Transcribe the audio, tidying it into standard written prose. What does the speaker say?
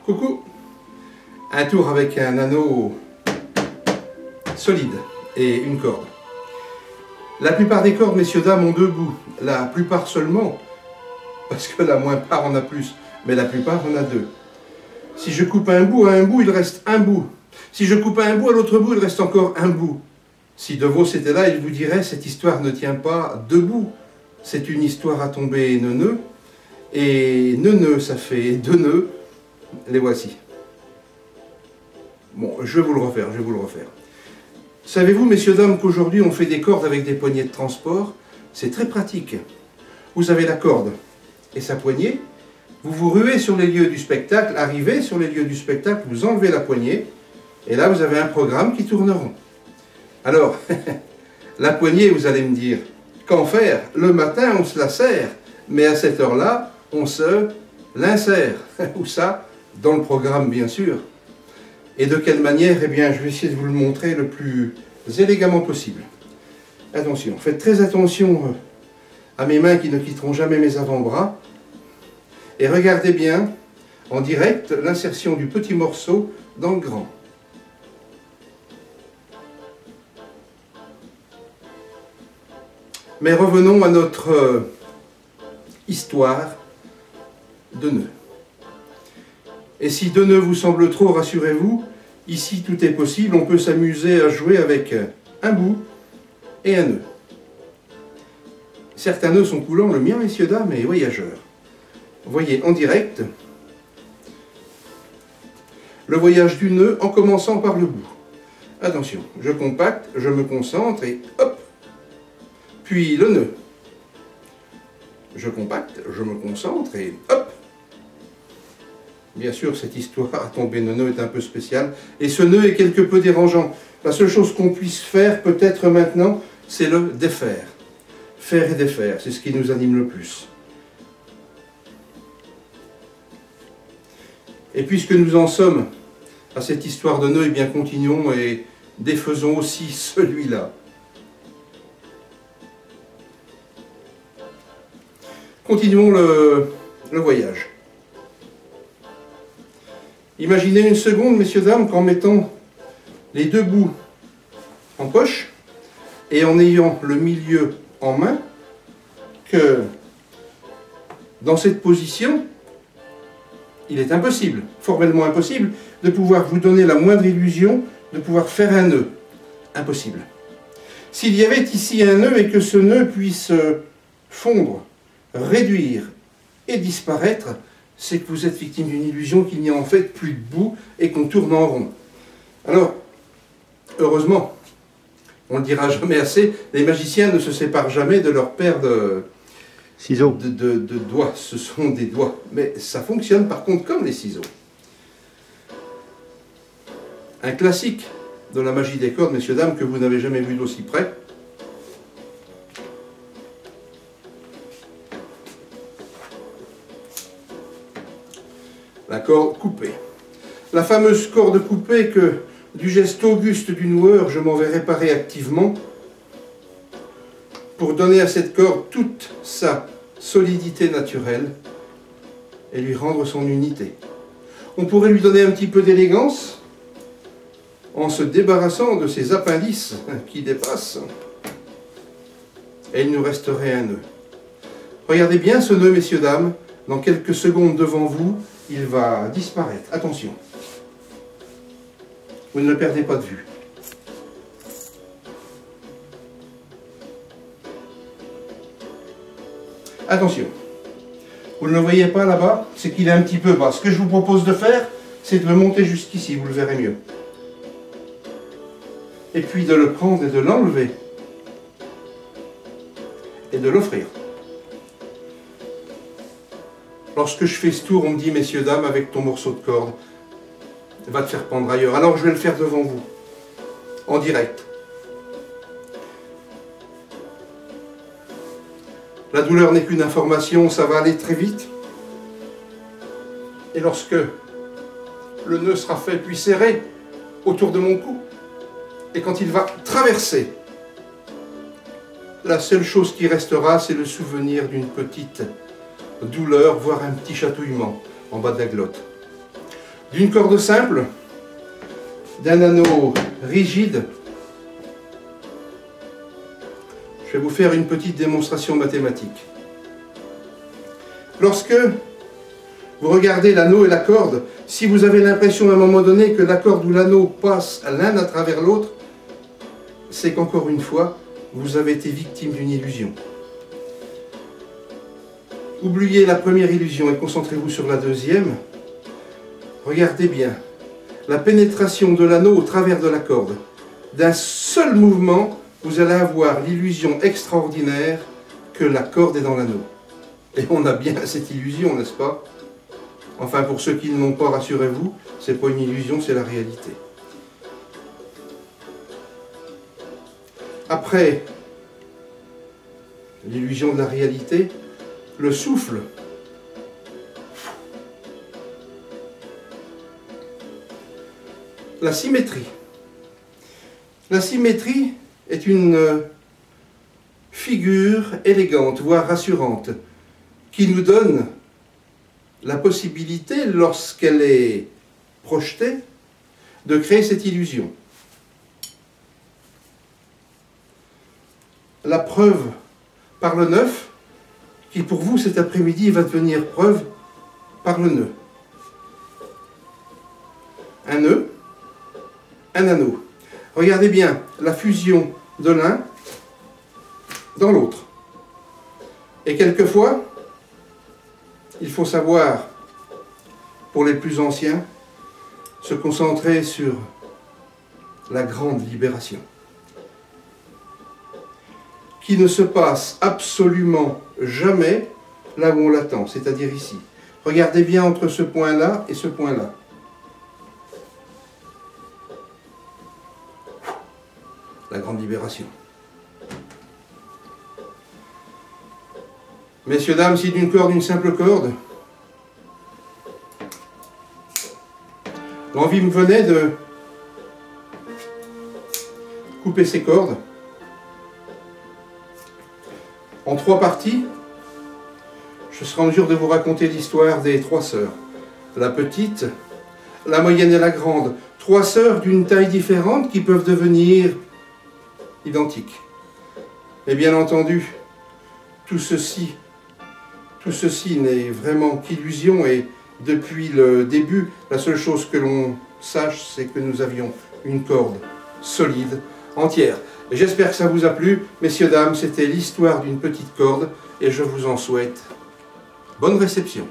Coucou. Un tour avec un anneau solide et une corde. La plupart des cordes, messieurs, dames, ont deux bouts. La plupart seulement, parce que la moins part en a plus, mais la plupart en a deux. Si je coupe un bout à un bout, il reste un bout. Si je coupe un bout à l'autre bout, il reste encore un bout. Si De Vos était là, il vous dirait, cette histoire ne tient pas debout. C'est une histoire à tomber neuneux. Et neuneux, ça fait deux nœuds. Les voici. Bon, je vais vous le refaire, Savez-vous, messieurs, dames, qu'aujourd'hui on fait des cordes avec des poignées de transport? C'est très pratique. Vous avez la corde et sa poignée, vous vous ruez sur les lieux du spectacle, arrivez sur les lieux du spectacle, vous enlevez la poignée, et là vous avez un programme qui tourne rond. Alors, la poignée, vous allez me dire, qu'en faire? Le matin, on se la serre, mais à cette heure-là, on se l'insère. Où ça? Dans le programme, bien sûr. Et de quelle manière? Eh bien, je vais essayer de vous le montrer le plus élégamment possible. Attention, faites très attention à mes mains qui ne quitteront jamais mes avant-bras. Et regardez bien, en direct, l'insertion du petit morceau dans le grand. Mais revenons à notre histoire de nœuds. Et si deux nœuds vous semblent trop, rassurez-vous, ici tout est possible, on peut s'amuser à jouer avec un bout et un nœud. Certains nœuds sont coulants, le mien, messieurs, dames, et voyageurs. Voyez en direct le voyage du nœud en commençant par le bout. Attention, je compacte, je me concentre et hop, puis le nœud. Je compacte, je me concentre et hop. Bien sûr, cette histoire à tomber de nœud est un peu spéciale, et ce nœud est quelque peu dérangeant. La seule chose qu'on puisse faire, peut-être maintenant, c'est le défaire. Faire et défaire, c'est ce qui nous anime le plus. Et puisque nous en sommes à cette histoire de nœud, eh bien continuons et défaisons aussi celui-là. Continuons le voyage. Imaginez une seconde, messieurs, dames, qu'en mettant les deux bouts en poche et en ayant le milieu en main, que dans cette position, il est impossible, formellement impossible, de pouvoir vous donner la moindre illusion de pouvoir faire un nœud. Impossible. S'il y avait ici un nœud et que ce nœud puisse fondre, réduire et disparaître, c'est que vous êtes victime d'une illusion qu'il n'y a en fait plus de bout et qu'on tourne en rond. Alors, heureusement, on ne le dira jamais assez, les magiciens ne se séparent jamais de leur paire de ciseaux, de doigts. Ce sont des doigts, mais ça fonctionne par contre comme les ciseaux. Un classique de la magie des cordes, messieurs, dames, que vous n'avez jamais vu d'aussi près. La corde coupée. La fameuse corde coupée que, du geste auguste du noueur, je m'en vais réparer activement pour donner à cette corde toute sa solidité naturelle et lui rendre son unité. On pourrait lui donner un petit peu d'élégance en se débarrassant de ces appendices qui dépassent et il nous resterait un nœud. Regardez bien ce nœud, messieurs, dames, dans quelques secondes devant vous, il va disparaître. Attention. Vous ne le perdez pas de vue. Attention. Vous ne le voyez pas là-bas? C'est qu'il est un petit peu bas. Ce que je vous propose de faire, c'est de le monter jusqu'ici, vous le verrez mieux. Et puis de le prendre et de l'enlever. Et de l'offrir. Lorsque je fais ce tour, on me dit, messieurs, dames, avec ton morceau de corde, va te faire pendre ailleurs. Alors je vais le faire devant vous, en direct. La douleur n'est qu'une information, ça va aller très vite. Et lorsque le nœud sera fait puis serré autour de mon cou, et quand il va traverser, la seule chose qui restera, c'est le souvenir d'une petite douleur, voire un petit chatouillement en bas de la glotte. d'une corde simple, d'un anneau rigide. Je vais vous faire une petite démonstration mathématique. Lorsque vous regardez l'anneau et la corde, si vous avez l'impression à un moment donné que la corde ou l'anneau passe l'un à travers l'autre, c'est qu'encore une fois, vous avez été victime d'une illusion. Oubliez la première illusion et concentrez-vous sur la deuxième. Regardez bien, la pénétration de l'anneau au travers de la corde. D'un seul mouvement, vous allez avoir l'illusion extraordinaire que la corde est dans l'anneau. Et on a bien cette illusion, n'est-ce pas? Enfin, pour ceux qui ne l'ont pas, rassurez-vous, ce n'est pas une illusion, c'est la réalité. Après l'illusion de la réalité, le souffle. La symétrie. La symétrie est une figure élégante, voire rassurante, qui nous donne la possibilité, lorsqu'elle est projetée, de créer cette illusion. La preuve par le 9, qui pour vous cet après-midi va devenir preuve par le nœud. Un nœud, un anneau. Regardez bien la fusion de l'un dans l'autre. Et quelquefois, il faut savoir, pour les plus anciens, se concentrer sur la grande libération, qui ne se passe absolument jamais là où on l'attend, c'est-à-dire ici. Regardez bien entre ce point-là et ce point-là. La grande libération. Messieurs, dames, si d'une corde, une simple corde, l'envie me venait de couper ces cordes en 3 parties, je serai en mesure de vous raconter l'histoire des 3 sœurs. La petite, la moyenne et la grande. 3 sœurs d'une taille différente qui peuvent devenir identiques. Et bien entendu, tout ceci n'est vraiment qu'illusion, et depuis le début, la seule chose que l'on sache, c'est que nous avions une corde solide, entière. J'espère que ça vous a plu. Messieurs, dames, c'était l'histoire d'une petite corde, et je vous en souhaite bonne réception.